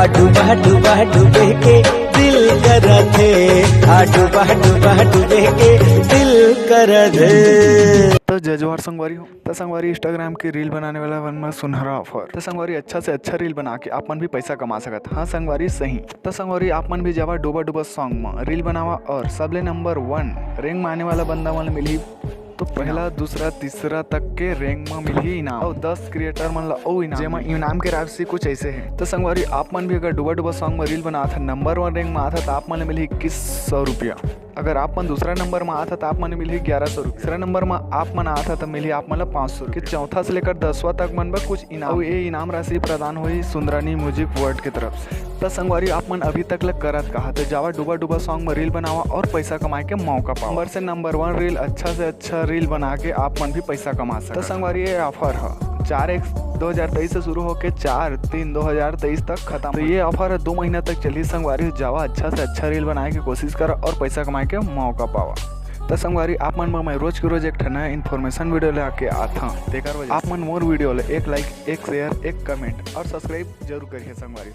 डूबा डूबा डूबे के दिल करथे, डूबा डूबा डूबे के दिल करथे। तो जजवार संगवारी हो तो संगवारी इंस्टाग्राम की रील बनाने वाला वन में सुनहरा ऑफर। तो संगवारी अच्छा से अच्छा रील बना के आप मन भी पैसा कमा सकत। हाँ संगवारी सही। तो संगवारी आप मन भी जावा डूबा डूबा सॉन्ग में रील बनावा और सबले नंबर 1 रैंक में आने वाला बंदा मन मिली तो पहला दूसरा तीसरा तक के रैंक में मिली इनाम और 10 क्रिएटर मन ला ओ इनाम जेमा इनाम के राशि कुछ ऐसे है। तो संगवारी आप मन भी अगर डूबा डूबा सॉन्ग में रील बना था नंबर 1 रैंक में आता तो आप मन मिली 2100 रुपया। अगर आप मन दूसरा नंबर में आता तो आप मन मिली 1100 रुपया। तीसरा नंबर में आप मन आता तो मिली आप मन 500 रुपया। चौथा से लेकर 10वां तक मन में कुछ इनाम ये इनाम राशि प्रदान हुई सुंदरानी म्यूजिक वर्ल्ड की तरफ से। तो संगवारी आप मन अभी तक लग करत कहा तो जावा डूबा डूबा सॉन्ग में रील बनावा और पैसा कमाए के मौका पाओ। नंबर से नंबर 1 रील अच्छा से अच्छा रील बना के आप मन भी पैसा कमा सकते। तो संगवारी ये ऑफर है 4/1/2023 से शुरू होकर 4/3/2023 तक खत्म। तो ये ऑफर है 2 महीना तक चली। संगवारी जावा अच्छा से अच्छा रील बनाए की कोशिश कर और पैसा कमाए के मौका पावा। तो संगवारी आप मन मैं रोज के रोज एक नया इन्फॉर्मेशन वीडियो लेके आता हूँ। आप मन मोर वीडियो ले एक लाइक, एक शेयर, एक कमेंट और सब्सक्राइब जरूर करिए संगवारी।